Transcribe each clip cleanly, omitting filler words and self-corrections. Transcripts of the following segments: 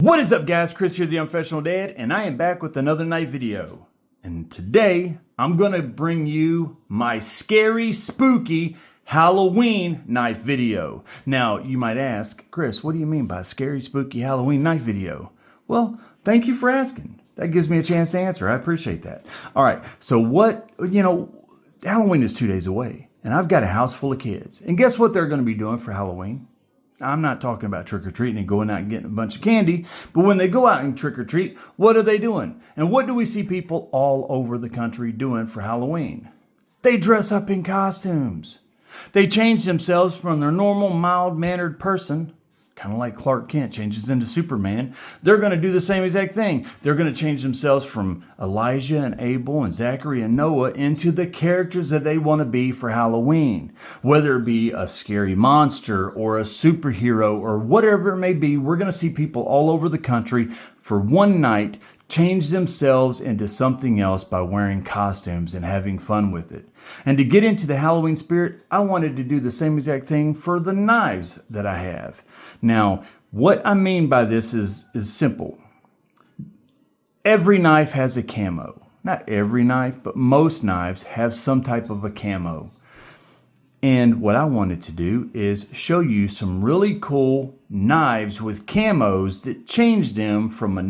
What is up, guys? Chris here, the Unprofessional Dad, and I am back with another night video. And today, I'm going to bring you my scary, spooky Halloween night video. Now, you might ask, Chris, what do you mean by scary, spooky Halloween night video? Well, thank you for asking. That gives me a chance to answer. I appreciate that. All right, so Halloween is 2 days away, and I've got a house full of kids. And guess what they're going to be doing for Halloween? I'm not talking about trick-or-treating and going out and getting a bunch of candy, but when they go out and trick-or-treat, what are they doing? And what do we see people all over the country doing for Halloween? They dress up in costumes. They change themselves from their normal, mild-mannered person, kind of like Clark Kent changes into Superman. They're going to do the same exact thing. They're going to change themselves from Elijah and Abel and Zachary and Noah into the characters that they want to be for Halloween. Whether it be a scary monster or a superhero or whatever it may be, we're going to see people all over the country for one night change themselves into something else by wearing costumes and having fun with it. And to get into the Halloween spirit, I wanted to do the same exact thing for the knives that I have. Now, what I mean by this is simple. Every knife has a camo. Not every knife, but most knives have some type of a camo. And what I wanted to do is show you some really cool knives with camos that change them from a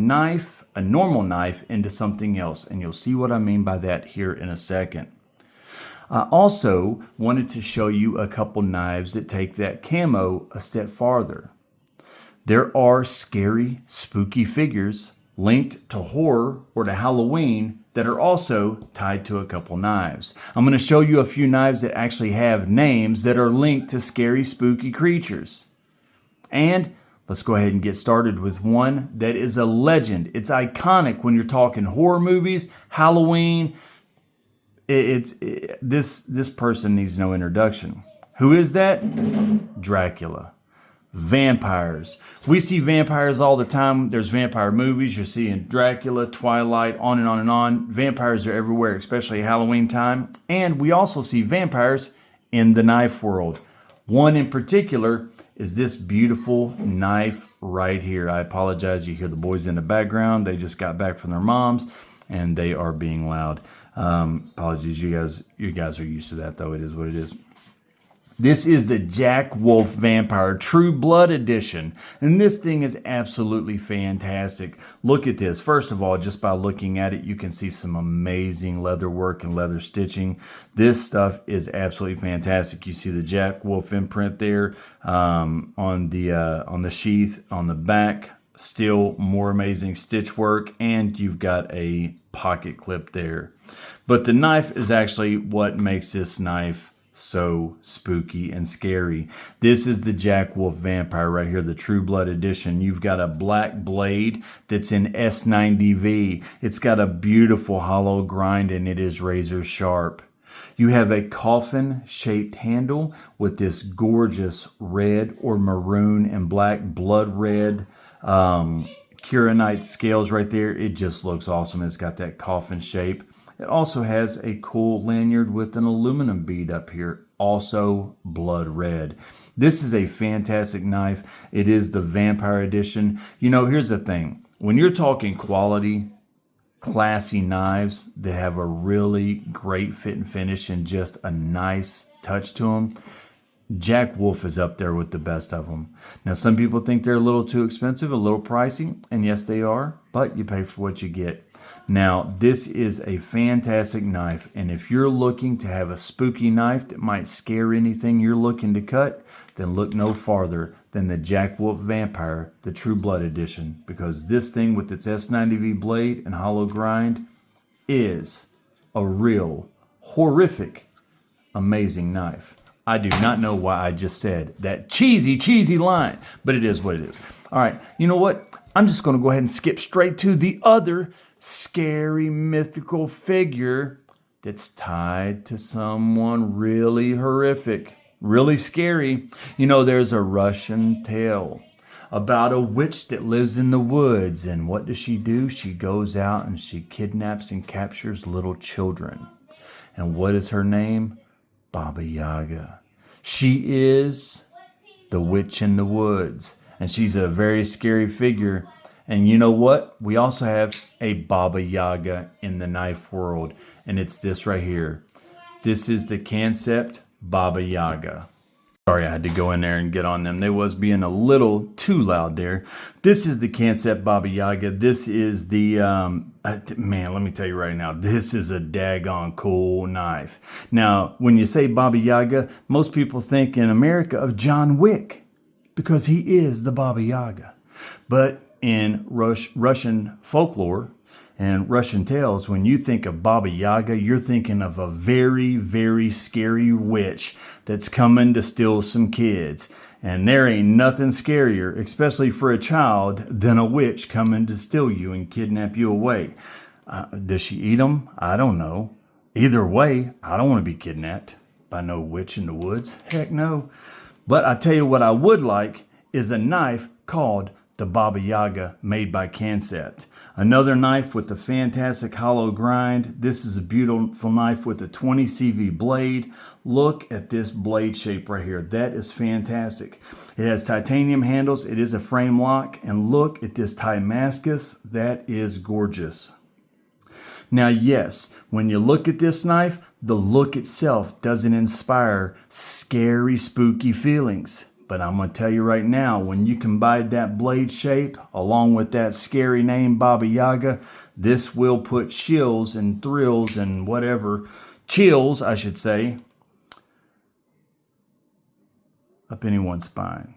normal knife, into something else. And you'll see what I mean by that here in a second. I also wanted to show you a couple knives that take that camo a step farther. There are scary, spooky figures linked to horror or to Halloween that are also tied to a couple knives. I'm going to show you a few knives that actually have names that are linked to scary, spooky creatures. And let's go ahead and get started with one that is a legend. It's iconic when you're talking horror movies, Halloween. This person needs no introduction. Who is that? Dracula. Vampires. We see vampires all the time. There's vampire movies. You're seeing Dracula, Twilight, on and on and on. Vampires are everywhere, especially Halloween time. And we also see vampires in the knife world. One in particular is this beautiful knife right here. I apologize. You hear the boys in the background. They just got back from their moms and they are being loud. Apologies. You guys are used to that, though. It is what it is. This is the Jack Wolf Vampire True Blood Edition, and this thing is absolutely fantastic. Look at this. First of all, just by looking at it, you can see some amazing leather work and leather stitching. This stuff is absolutely fantastic. You see the Jack Wolf imprint there on the sheath on the back. Still more amazing stitch work, and you've got a pocket clip there. But the knife is actually what makes this knife so spooky and scary. This is the Jack Wolf Vampire right here, the True Blood Edition. You've got a black blade that's in S90V. It's got a beautiful hollow grind and it is razor sharp. You have a coffin-shaped handle with this gorgeous red or maroon and black blood red Kieranite scales right there. It just looks awesome. It's got that coffin shape. It also has a cool lanyard with an aluminum bead up here, also blood red. This is a fantastic knife. It is the Vampire Edition. You know, here's the thing. When you're talking quality, classy knives that have a really great fit and finish and just a nice touch to them, Jack Wolf is up there with the best of them. Now, some people think they're a little too expensive, a little pricey, and yes, they are, but you pay for what you get. Now, this is a fantastic knife, and if you're looking to have a spooky knife that might scare anything you're looking to cut, then look no farther than the Jack Wolf Vampire, the True Blood Edition, because this thing with its S90V blade and hollow grind is a real, horrific, amazing knife. I do not know why I just said that cheesy line, but it is what it is. All right, you know what? I'm just going to go ahead and skip straight to the other scary, mythical figure that's tied to someone really horrific, really scary. You know, there's a Russian tale about a witch that lives in the woods, and what does she do? She goes out and she kidnaps and captures little children. And what is her name? Baba Yaga. She is the witch in the woods, and she's a very scary figure. And you know what? We also have a Baba Yaga in the knife world. And it's this right here. This is the Concept Baba Yaga. Sorry, I had to go in there and get on them. They was being a little too loud there. This is the Concept Baba Yaga. This is the, man, let me tell you right now, this is a daggone cool knife. Now, when you say Baba Yaga, most people think in America of John Wick because he is the Baba Yaga. But in Russian folklore and Russian tales, when you think of Baba Yaga, you're thinking of a very, very scary witch that's coming to steal some kids. And there ain't nothing scarier, especially for a child, than a witch coming to steal you and kidnap you away. Does she eat them? I don't know. Either way, I don't want to be kidnapped by no witch in the woods. Heck no. But I tell you what I would like is a knife called the Baba Yaga made by Concept. Another knife with a fantastic hollow grind. This is a beautiful knife with a 20 CV blade. Look at this blade shape right here. That is fantastic. It has titanium handles. It is a frame lock. And look at this Damascus. That is gorgeous. Now, yes, when you look at this knife, the look itself doesn't inspire scary, spooky feelings. But I'm going to tell you right now, when you combine that blade shape along with that scary name, Baba Yaga, this will put chills and thrills and whatever, chills, I should say, up anyone's spine.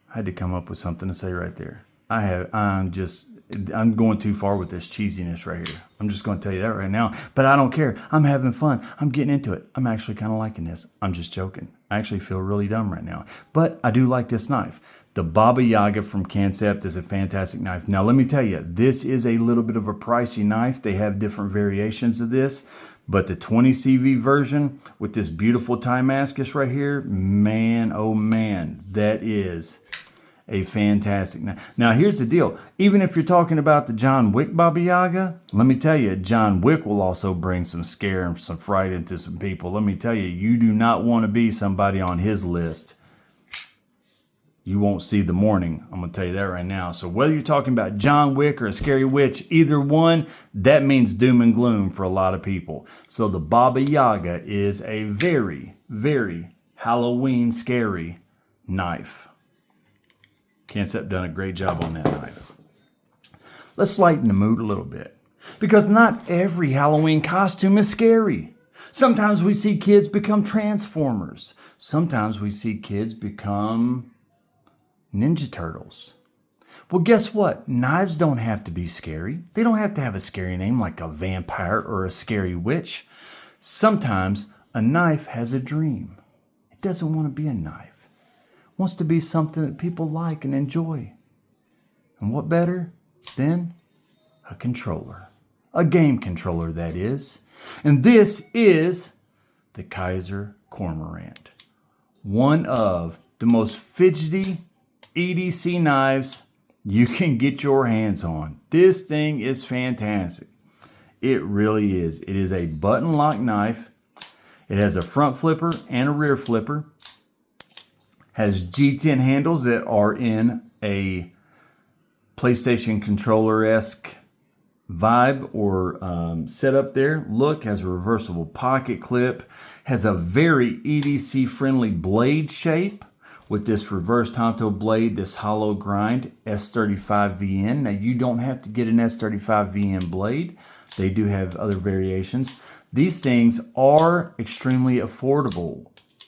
I had to come up with something to say right there. I'm going too far with this cheesiness right here. I'm just going to tell you that right now. But I don't care. I'm having fun. I'm getting into it. I'm actually kind of liking this. I'm just joking. I actually feel really dumb right now. But I do like this knife. The Baba Yaga from Concept is a fantastic knife. Now, let me tell you, this is a little bit of a pricey knife. They have different variations of this. But the 20 CV version with this beautiful Damascus right here, man, oh man, that is a fantastic knife. Now, here's the deal. Even if you're talking about the John Wick Baba Yaga, let me tell you, John Wick will also bring some scare and some fright into some people. Let me tell you, you do not want to be somebody on his list. You won't see the morning. I'm going to tell you that right now. So whether you're talking about John Wick or a scary witch, either one, that means doom and gloom for a lot of people. So the Baba Yaga is a very, very Halloween scary knife. Concept done a great job on that knife. Let's lighten the mood a little bit, because not every Halloween costume is scary. Sometimes we see kids become Transformers. Sometimes we see kids become Ninja Turtles. Well, guess what? Knives don't have to be scary. They don't have to have a scary name like a vampire or a scary witch. Sometimes a knife has a dream. It doesn't want to be a knife. Wants to be something that people like and enjoy. And what better than a controller? A game controller, that is. And this is the Kaiser Cormorant. One of the most fidgety EDC knives you can get your hands on. This thing is fantastic. It really is. It is a button lock knife. It has a front flipper and a rear flipper. Has G10 handles that are in a PlayStation controller-esque vibe or setup there. Look, has a reversible pocket clip. Has a very EDC-friendly blade shape with this reverse tanto blade, this hollow grind, S35VN. Now, you don't have to get an S35VN blade. They do have other variations. These things are extremely affordable.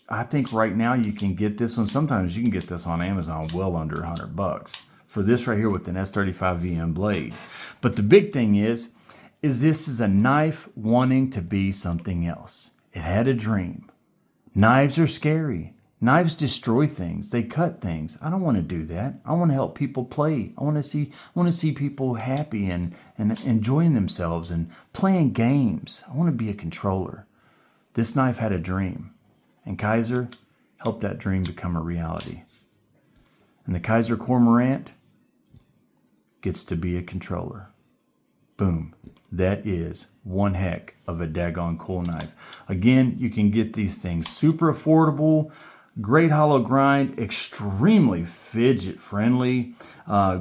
I think right now you can get this one. Sometimes you can get this on Amazon well under $100 for this right here with an S35VN blade. But the big thing is this is a knife wanting to be something else. It had a dream. Knives are scary. Knives destroy things. They cut things. I don't want to do that. I want to help people play. I want to see people happy and enjoying themselves and playing games. I want to be a controller. This knife had a dream. And Kaiser helped that dream become a reality. And the Kaiser Cormorant gets to be a controller. Boom. That is one heck of a daggone cool knife. Again, you can get these things super affordable. Great hollow grind, extremely fidget friendly.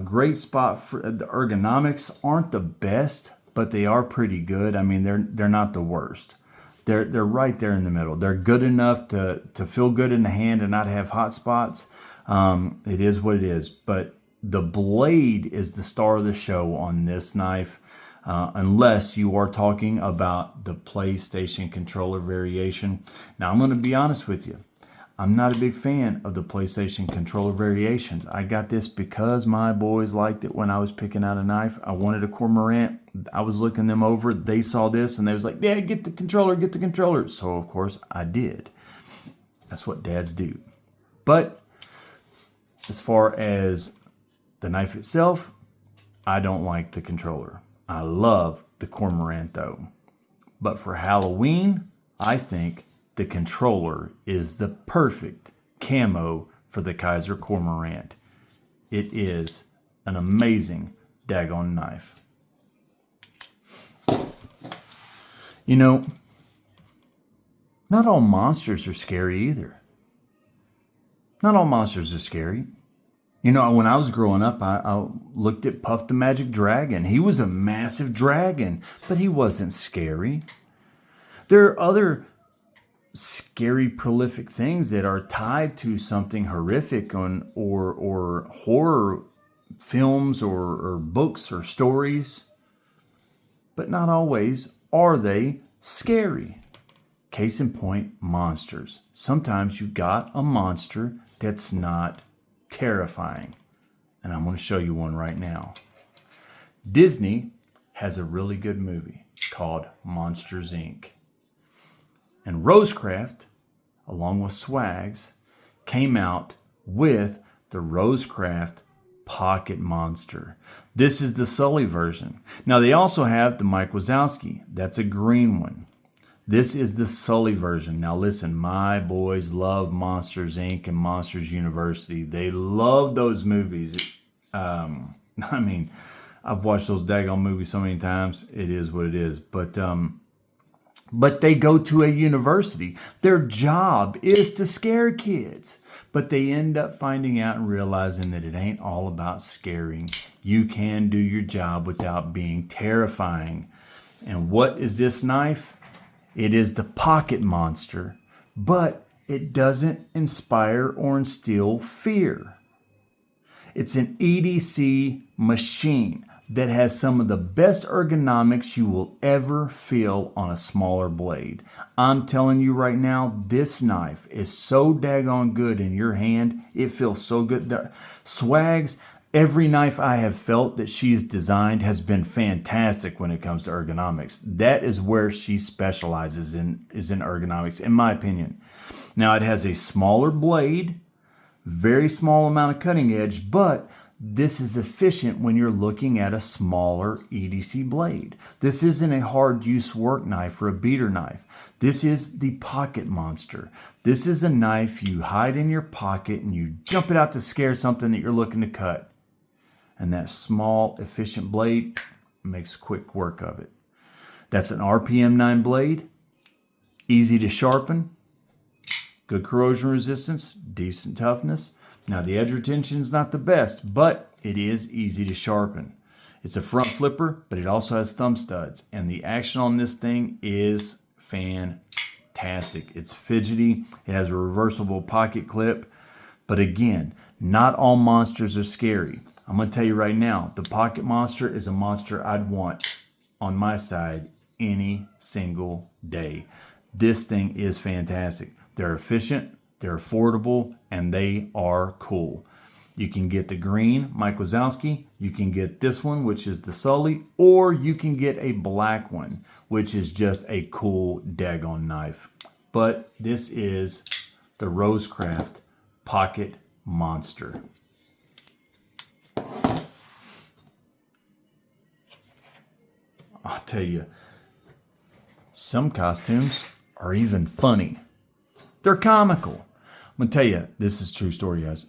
Great spot for the ergonomics aren't the best, but they are pretty good. I mean, they're not the worst. They're right there in the middle. They're good enough to feel good in the hand and not have hot spots. It is what it is. But the blade is the star of the show on this knife, unless you are talking about the PlayStation controller variation. Now, I'm going to be honest with you. I'm not a big fan of the PlayStation controller variations. I got this because my boys liked it when I was picking out a knife. I wanted a Cormorant. I was looking them over. They saw this and they was like, Dad, get the controller, get the controller. So, of course, I did. That's what dads do. But as far as the knife itself, I don't like the controller. I love the Cormorant, though. But for Halloween, I think the controller is the perfect camo for the Kaiser Cormorant. It is an amazing daggone knife. You know, not all monsters are scary either. Not all monsters are scary. You know, when I was growing up, I looked at Puff the Magic Dragon. He was a massive dragon, but he wasn't scary. There are other scary, prolific things that are tied to something horrific or horror films or books or stories, but not always are they scary. Case in point, monsters. Sometimes you got a monster that's not terrifying, and I'm going to show you one right now. Disney has a really good movie called Monsters, Inc. And Rosecraft, along with Swags, came out with the Rosecraft Pocket Monster. This is the Sully version. Now, they also have the Mike Wazowski. That's a green one. This is the Sully version. Now, listen, my boys love Monsters, Inc. and Monsters University. They love those movies. I mean, I've watched those daggone movies so many times. It is what it is. But they go to a university. Their job is to scare kids. But they end up finding out and realizing that it ain't all about scaring. You can do your job without being terrifying. And what is this knife? It is the Pocket Monster. But it doesn't inspire or instill fear. It's an EDC machine that has some of the best ergonomics you will ever feel on a smaller blade. I'm telling you right now, this knife is so daggone good in your hand. It feels so good. Swags, every knife I have felt that she's designed has been fantastic when it comes to ergonomics. That is where she specializes is in ergonomics, in my opinion. Now, it has a smaller blade, very small amount of cutting edge, but this is efficient when you're looking at a smaller EDC blade. This isn't a hard use work knife or a beater knife. This is the Pocket Monster. This is a knife you hide in your pocket and you jump it out to scare something that you're looking to cut. And that small, efficient blade makes quick work of it. That's an RPM 9 blade, easy to sharpen, good corrosion resistance, decent toughness. Now, the edge retention is not the best, but it is easy to sharpen. It's a front flipper, but it also has thumb studs. And the action on this thing is fantastic. It's fidgety. It has a reversible pocket clip. But again, not all monsters are scary. I'm going to tell you right now, the Pocket Monster is a monster I'd want on my side any single day. This thing is fantastic. They're efficient. They're affordable, and they are cool. You can get the green Mike Wazowski, you can get this one, which is the Sully, or you can get a black one, which is just a cool daggone knife. But this is the Rosecraft Pocket Monster. I'll tell you, some costumes are even funny. They're comical. I'm going to tell you, this is a true story, guys.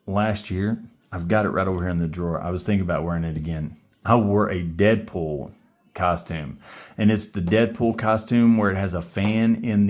Last year, I've got it right over here in the drawer. I was thinking about wearing it again. I wore a Deadpool costume. And it's the Deadpool costume where it has a fan in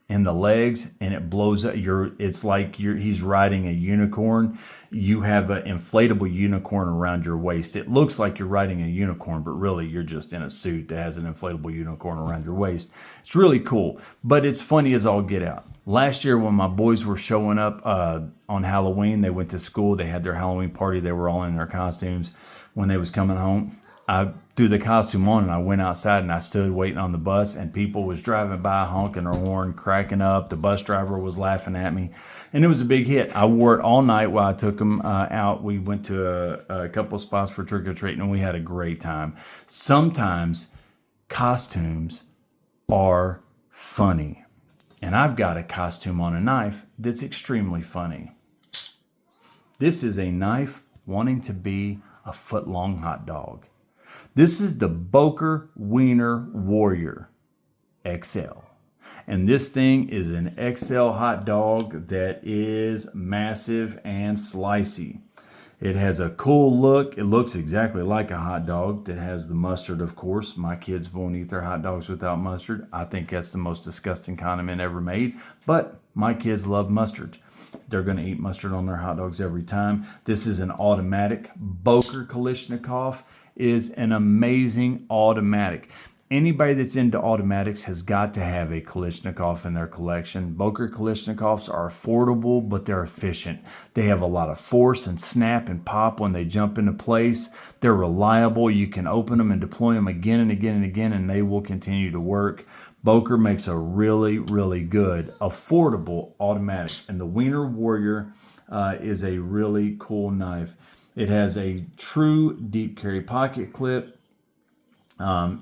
in the legs, and it blows up. It's like he's riding a unicorn. You have an inflatable unicorn around your waist. It looks like you're riding a unicorn, but really you're just in a suit that has an inflatable unicorn around your waist. It's really cool, but it's funny as all get out. Last year when my boys were showing up on Halloween, they went to school. They had their Halloween party. They were all in their costumes. When they was coming home, I threw the costume on and I went outside and I stood waiting on the bus, and people was driving by honking their horn, cracking up. The bus driver was laughing at me, and it was a big hit. I wore it all night while I took them out. We went to a couple of spots for trick-or-treating, and we had a great time. Sometimes costumes are funny, and I've got a costume on a knife that's extremely funny. This is a knife wanting to be a foot-long hot dog. This is the Boker Wiener Warrior XL. And this thing is an XL hot dog that is massive and slicey. It has a cool look. It looks exactly like a hot dog that has the mustard, of course. My kids won't eat their hot dogs without mustard. I think that's the most disgusting condiment ever made. But my kids love mustard. They're going to eat mustard on their hot dogs every time. This is an automatic. Boker Kalashnikov is an amazing automatic. Anybody that's into automatics has got to have a Kalashnikov in their collection. Boker Kalashnikovs are affordable, but they're efficient. They have a lot of force and snap and pop when they jump into place. They're reliable. You can open them and deploy them again and again and again, and they will continue to work. Boker makes a really, really good, affordable automatic. And the Wiener Warrior is a really cool knife. It has a true deep carry pocket clip.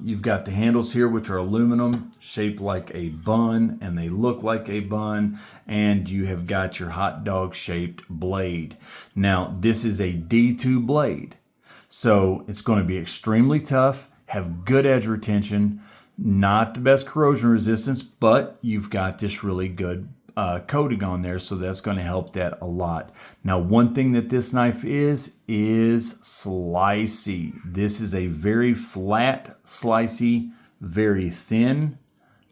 You've got the handles here, which are aluminum, shaped like a bun, and they look like a bun. And you have got your hot dog shaped blade. Now, this is a D2 blade, so it's going to be extremely tough, have good edge retention, not the best corrosion resistance, but you've got this really good coating on there, so that's going to help that a lot. Now, one thing that this knife is slicey. This is a very flat, slicey, very thin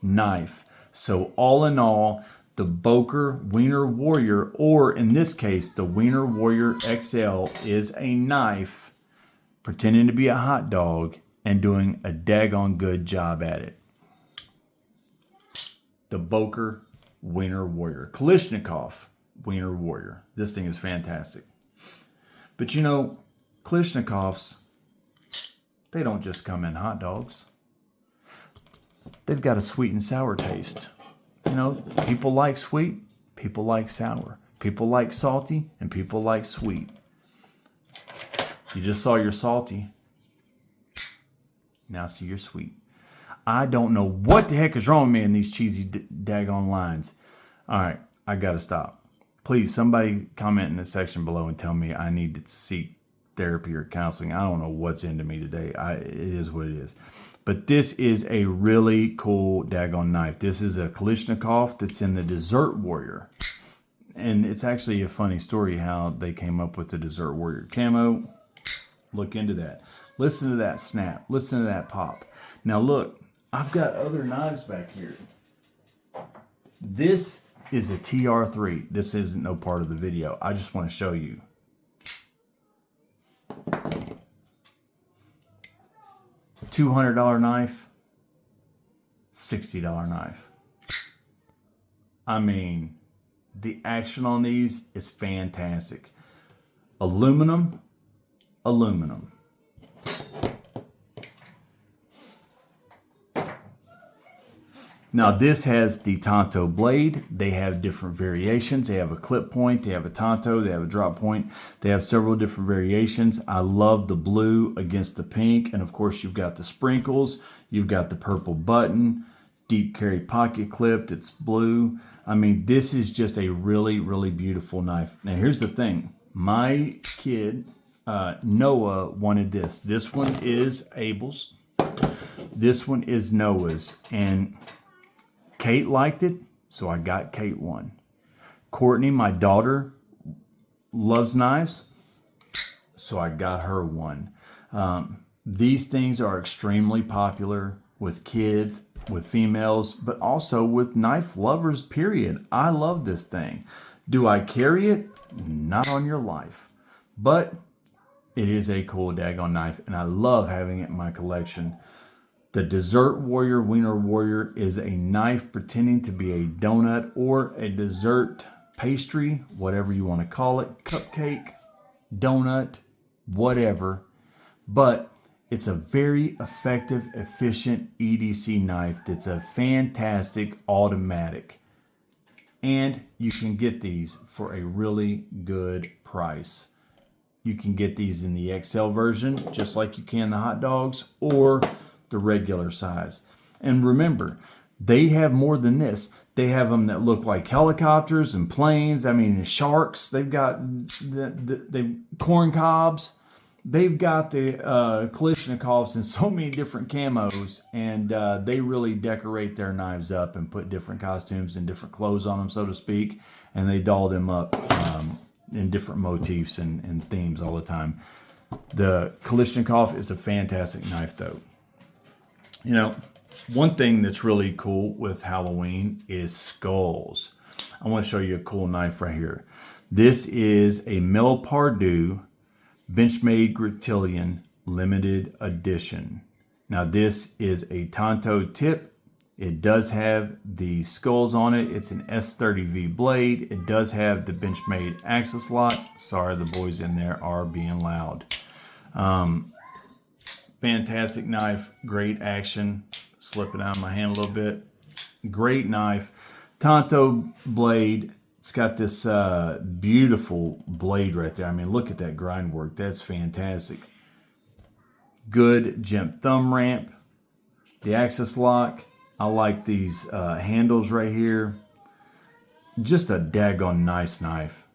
knife. So all in all, the Boker Wiener Warrior, or in this case, the Wiener Warrior XL, is a knife pretending to be a hot dog and doing a daggone good job at it. The Boker Wiener Warrior. Kalashnikov Wiener Warrior. This thing is fantastic. But you know, Kalashnikovs, they don't just come in hot dogs. They've got a sweet and sour taste. You know, people like sweet, people like sour. People like salty, and people like sweet. You just saw your salty. Now see your sweet. I don't know what the heck is wrong with me in these cheesy daggone lines. All right, I got to stop. Please, somebody comment in the section below and tell me I need to seek therapy or counseling. I don't know what's into me today. It is what it is. But this is a really cool daggone knife. This is a Kalashnikov that's in the Desert Warrior. And it's actually a funny story how they came up with the Desert Warrior camo. Look into that. Listen to that snap. Listen to that pop. Now look, I've got other knives back here. This is a TR3. This isn't no part of the video. I just want to show you. $200 knife, $60 knife. I mean, the action on these is fantastic. Aluminum, aluminum. Now this has the Tonto blade. They have different variations. They have a clip point, they have a Tonto, they have a drop point. They have several different variations. I love the blue against the pink. And of course you've got the sprinkles. You've got the purple button, deep carry pocket clip that's blue. I mean, this is just a really, really beautiful knife. Now here's the thing. My kid, Noah, wanted this. This one is Abel's. This one is Noah's. And Kate liked it, so I got Kate one. Courtney, my daughter, loves knives, so I got her one. These things are extremely popular. with kids, with females, but also with knife lovers, period. I love this thing. Do I carry it? Not on your life. But it is a cool daggone knife, and I love having it in my collection. The Dessert Warrior Wiener Warrior is a knife pretending to be a donut or a dessert pastry, whatever you want to call it, cupcake, donut, whatever. But it's a very effective, efficient EDC knife that's a fantastic automatic. And you can get these for a really good price. You can get these in the XL version, just like you can the hot dogs, or the regular size. And remember, they have more than this. They have them that look like helicopters and planes. I mean, sharks. They've got the corn cobs. They've got the Kalashnikovs in so many different camos, and they really decorate their knives up and put different costumes and different clothes on them, so to speak, and they doll them up in different motifs and themes all the time. The Kalashnikov is a fantastic knife, though. You know, one thing that's really cool with Halloween is skulls. I want to show you a cool knife right here. This is a Mel Pardue Benchmade Griptilian limited edition. Now this is a Tonto tip. It does have the skulls on it. It's an S30V blade. It does have the Benchmade axis lock. Sorry, the boys in there are being loud. Fantastic knife, great action. Slip it out of my hand a little bit. Great knife. Tonto blade. It's got this beautiful blade right there. I mean, look at that grind work. That's fantastic. Good gem thumb ramp. The axis lock. I like these handles right here. Just a daggone nice knife.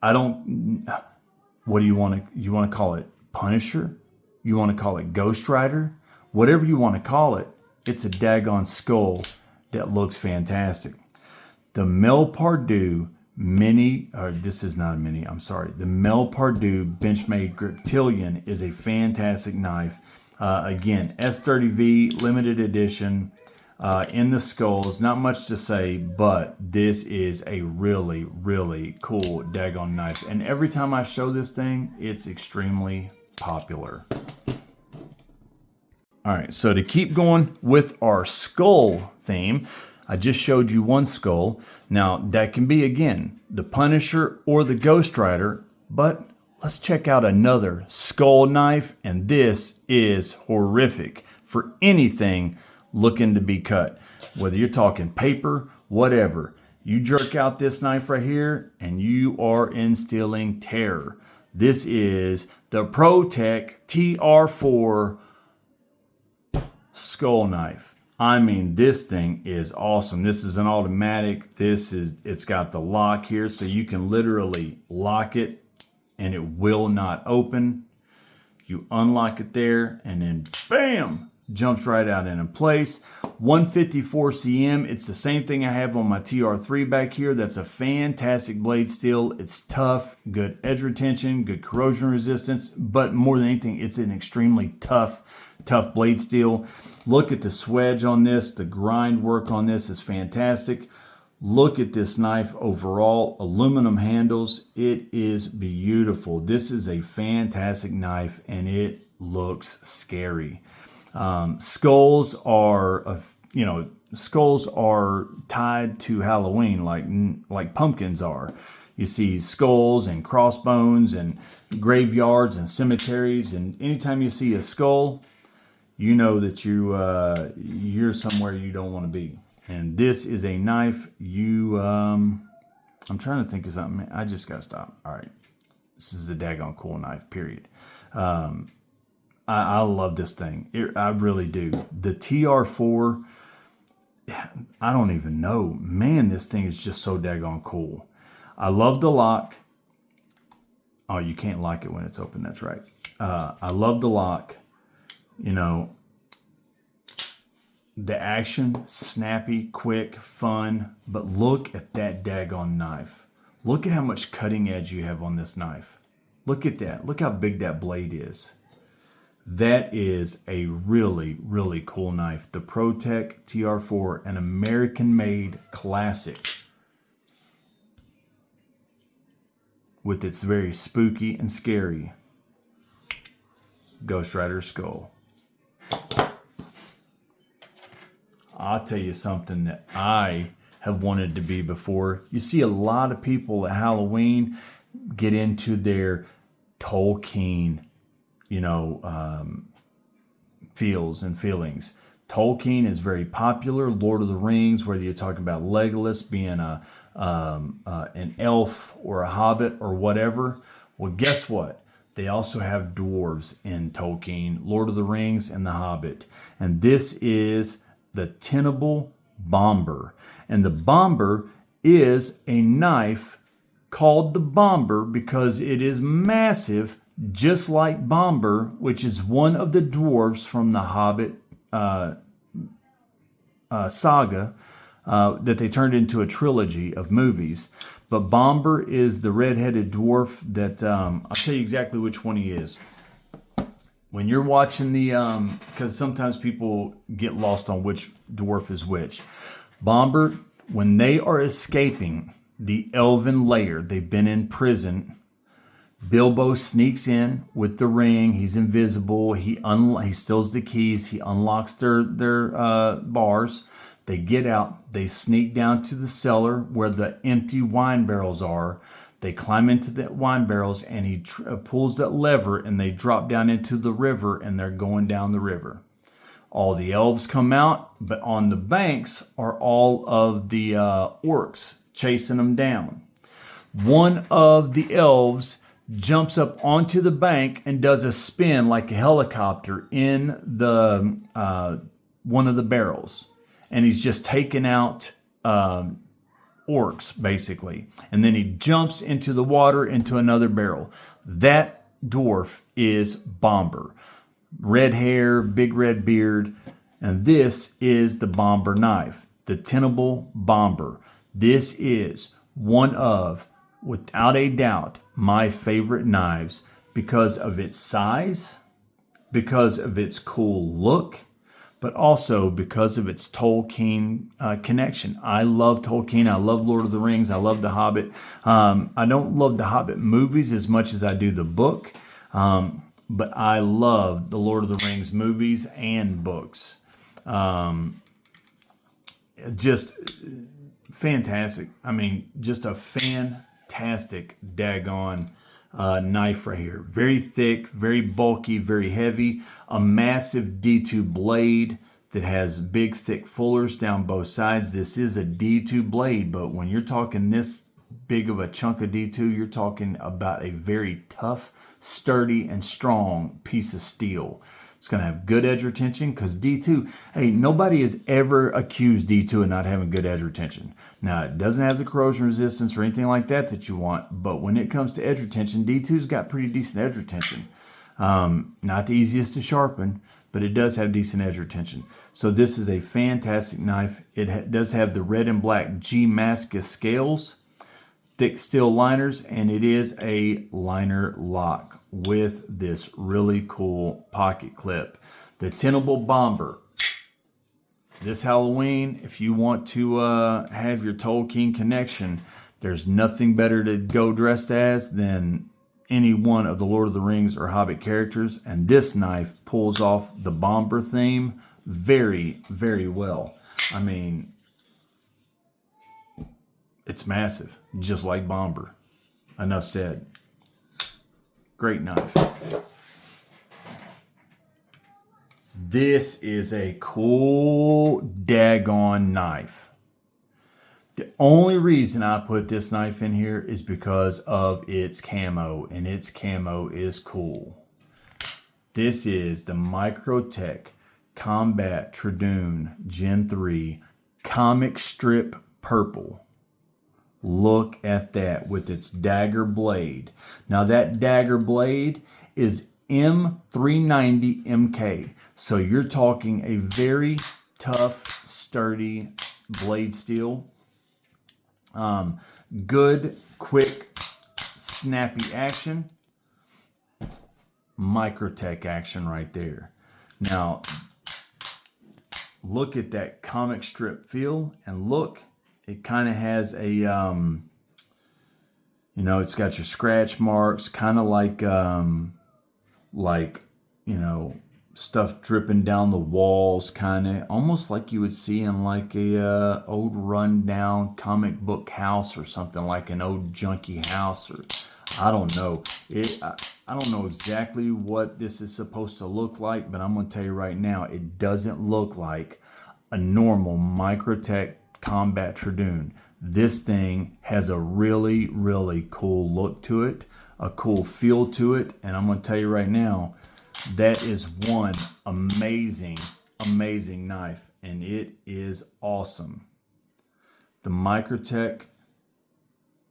I don't, what do you want to call it? Punisher? You want to call it Ghost Rider? Whatever you want to call it, it's a daggone skull that looks fantastic. The Mel Pardue Mini, or this is not a mini, I'm sorry. The Mel Pardue Benchmade Griptilian is a fantastic knife. Again, S30V limited edition in the skulls. Not much to say, but this is a really, really cool daggone knife. And every time I show this thing, it's extremely popular. All right, so to keep going with our skull theme, I just showed you one skull. Now, that can be, again, the Punisher or the Ghost Rider, but let's check out another skull knife, and this is horrific for anything looking to be cut. Whether you're talking paper, whatever, you jerk out this knife right here, and you are instilling terror. This is the ProTech TR4 skull knife. I mean, this thing is awesome. This is an automatic. It's got the lock here, so you can literally lock it and it will not open. You unlock it there and then bam, jumps right out in place. 154 cm. It's the same thing I have on my TR3 back here. That's a fantastic blade steel. It's tough, good edge retention, good corrosion resistance, but more than anything, it's an extremely tough blade steel. Look at the swedge on this. The grind work on this is fantastic. Look at this knife overall. Aluminum handles. It is beautiful. This is a fantastic knife and it looks scary. Skulls are, skulls are tied to Halloween like pumpkins are. You see skulls and crossbones and graveyards and cemeteries, and anytime you see a skull, you know that you're somewhere you don't want to be. And this is a knife I'm trying to think of something. I just got to stop. All right. This is a daggone cool knife, period. I love this thing. I really do. The TR4, I don't even know. Man, this thing is just so daggone cool. I love the lock. Oh, you can't lock it when it's open. That's right. I love the lock. You know, the action, snappy, quick, fun, but look at that daggone knife. Look at how much cutting edge you have on this knife. Look at that. Look how big that blade is. That is a really, really cool knife. The ProTech TR4, an American-made classic with its very spooky and scary Ghost Rider skull. I'll tell you something that I have wanted to be before. You see a lot of people at Halloween get into their Tolkien, feels and feelings. Tolkien is very popular. Lord of the Rings, whether you're talking about Legolas being an elf or a hobbit or whatever. Well, guess what? They also have dwarves in Tolkien, Lord of the Rings, and The Hobbit. And this is the Tenable Bomber. And the Bomber is a knife called the Bomber because it is massive, just like Bomber, which is one of the dwarves from the Hobbit saga that they turned into a trilogy of movies. But Bomber is the red-headed dwarf that, I'll tell you exactly which one he is. When you're watching because sometimes people get lost on which dwarf is which. Bomber, when they are escaping the elven lair, they've been in prison. Bilbo sneaks in with the ring. He's invisible. He steals the keys. He unlocks their bars. They get out. They sneak down to the cellar where the empty wine barrels are. They climb into the wine barrels, and he pulls that lever, and they drop down into the river, and they're going down the river. All the elves come out, but on the banks are all of the orcs chasing them down. One of the elves jumps up onto the bank and does a spin like a helicopter in the one of the barrels, and he's just taking out orcs, basically. And then he jumps into the water into another barrel. That dwarf is Bomber. Red hair, big red beard. And this is the Bomber knife, the Tenable Bomber. This is one of, without a doubt, my favorite knives because of its size, because of its cool look, but also because of its Tolkien connection. I love Tolkien. I love Lord of the Rings. I love The Hobbit. I don't love The Hobbit movies as much as I do the book, but I love the Lord of the Rings movies and books. Just fantastic. I mean, just a fantastic daggone knife right here. Very thick, very bulky, very heavy. A massive D2 blade that has big, thick fullers down both sides. This is a D2 blade, but when you're talking this big of a chunk of D2, you're talking about a very tough, sturdy, and strong piece of steel. It's going to have good edge retention because D2, hey, nobody has ever accused D2 of not having good edge retention. Now, it doesn't have the corrosion resistance or anything like that you want, but when it comes to edge retention, D2's got pretty decent edge retention. Not the easiest to sharpen, but it does have decent edge retention. So this is a fantastic knife. It does have the red and black G Mascus scales, thick steel liners, and it is a liner lock with this really cool pocket clip. The Tenable Bomber. This Halloween, if you want to have your Tolkien connection, there's nothing better to go dressed as than any one of the Lord of the Rings or Hobbit characters, and this knife pulls off the Bomber theme very, very well. I mean, it's massive, just like Bomber. Enough said. Great knife. This is a cool daggone knife. The only reason I put this knife in here is because of its camo, and its camo is cool. This is the Microtech Combat Tradoon Gen 3 Comic Strip Purple. Look at that with its dagger blade. Now that dagger blade is M390 MK. So you're talking a very tough, sturdy blade steel. Good, quick, snappy action. Microtech action right there. Now, look at that comic strip feel, and look, it kind of has a, it's got your scratch marks, kind of like, stuff dripping down the walls, kind of almost like you would see in like a old rundown comic book house or something, like an old junky house, or I don't know. I don't know exactly what this is supposed to look like, but I'm going to tell you right now, it doesn't look like a normal Microtech Combat Tradoon. This thing has a really, really cool look to it, a cool feel to it, and I'm going to tell you right now, that is one amazing, amazing knife, and it is awesome. The Microtech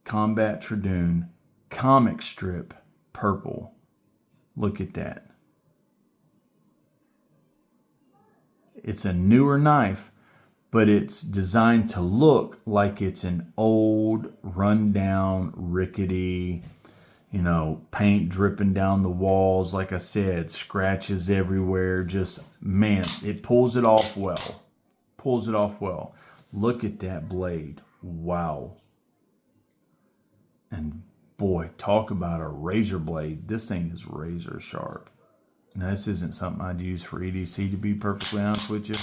Combat Tradoon comic strip purple. Look at that. It's a newer knife, but it's designed to look like it's an old, rundown, rickety, paint dripping down the walls. Like I said, scratches everywhere. Just, man, it pulls it off well. Pulls it off well. Look at that blade. Wow. And boy, talk about a razor blade. This thing is razor sharp. Now, this isn't something I'd use for EDC, to be perfectly honest with you.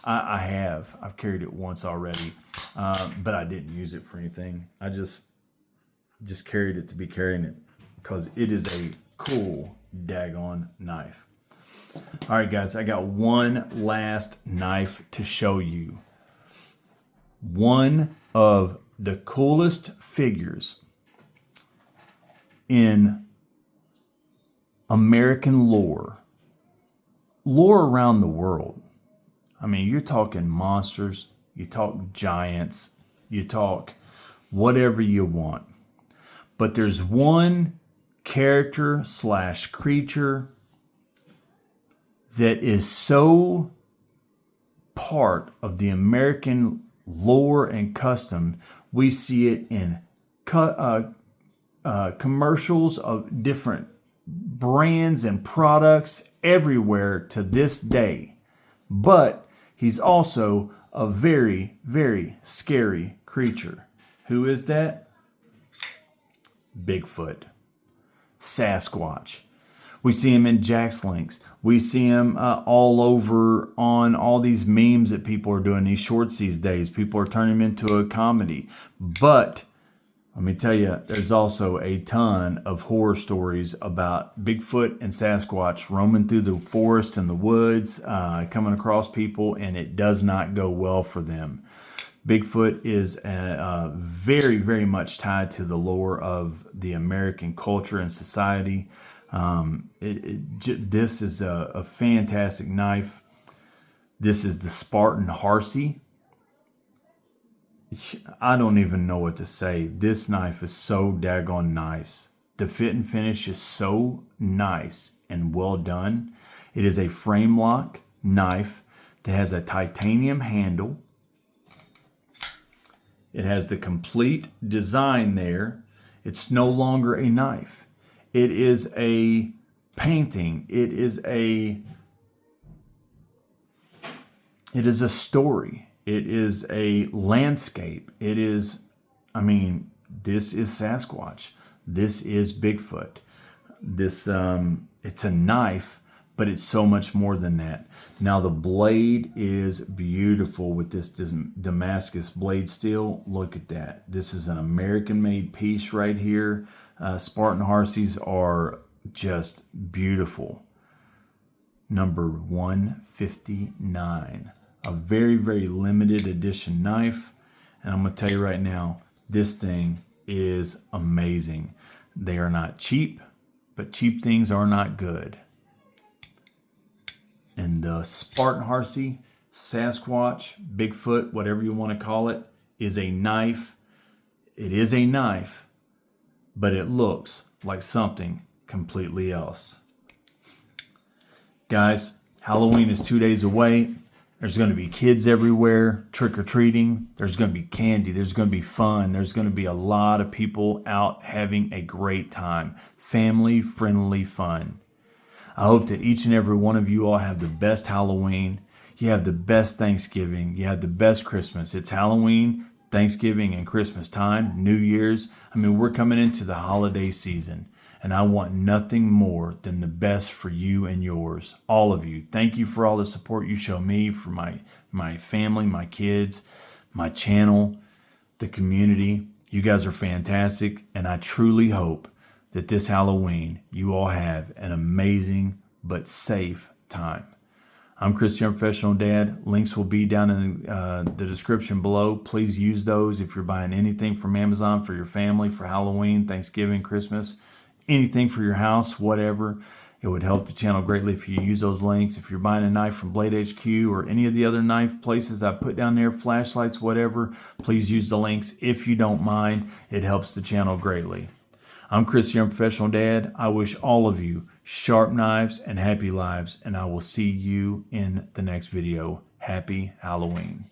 I've carried it once already, but I didn't use it for anything. I just carried it to be carrying it, because it is a cool daggone knife. All right, guys, I got one last knife to show you. One of the coolest figures in American lore around the world. I mean, you're talking monsters, you talk giants, you talk whatever you want. But there's one character / creature that is so part of the American lore and custom. We see it in commercials of different brands and products everywhere to this day. But he's also a very, very scary creature. Who is that? Bigfoot. Sasquatch. We see him in Jack's Links. We see him all over on all these memes that people are doing, these shorts these days. People are turning him into a comedy. But let me tell you, there's also a ton of horror stories about Bigfoot and Sasquatch roaming through the forest and the woods, coming across people, and it does not go well for them. Bigfoot is very, very much tied to the lore of the American culture and society. This is a fantastic knife. This is the Spartan Harsey. I don't even know what to say. This knife is so daggone nice. The fit and finish is so nice and well done. It is a frame lock knife that has a titanium handle. It has the complete design there. It's no longer a knife. It is a painting. It is a story. It is a landscape. It is, this is Sasquatch. This is Bigfoot. This, it's a knife, but it's so much more than that. Now, the blade is beautiful with this Damascus blade steel. Look at that. This is an American-made piece right here. Spartan Harseys are just beautiful. Number 159. A very, very limited edition knife. And I'm going to tell you right now, this thing is amazing. They are not cheap, but cheap things are not good. And the Spartan Harsey, Sasquatch, Bigfoot, whatever you want to call it, is a knife. It is a knife, but it looks like something completely else. Guys, Halloween is 2 days away. There's going to be kids everywhere trick-or-treating. There's going to be candy. There's going to be fun. There's going to be a lot of people out having a great time. Family-friendly fun. I hope that each and every one of you all have the best Halloween. You have the best Thanksgiving. You have the best Christmas. It's Halloween, Thanksgiving, and Christmas time, New Year's. I mean, we're coming into the holiday season, and I want nothing more than the best for you and yours, all of you. Thank you for all the support you show me, for my family, my kids, my channel, the community. You guys are fantastic, and I truly hope that this Halloween you all have an amazing but safe time. I'm Chris, your professional dad. Links will be down in the description below. Please use those if you're buying anything from Amazon for your family, for Halloween, Thanksgiving, Christmas, anything for your house, whatever. It would help the channel greatly if you use those links. If you're buying a knife from Blade HQ or any of the other knife places I put down there, flashlights, whatever, please use the links if you don't mind. It helps the channel greatly. I'm Chris, your professional dad. I wish all of you sharp knives and happy lives, and I will see you in the next video. Happy Halloween.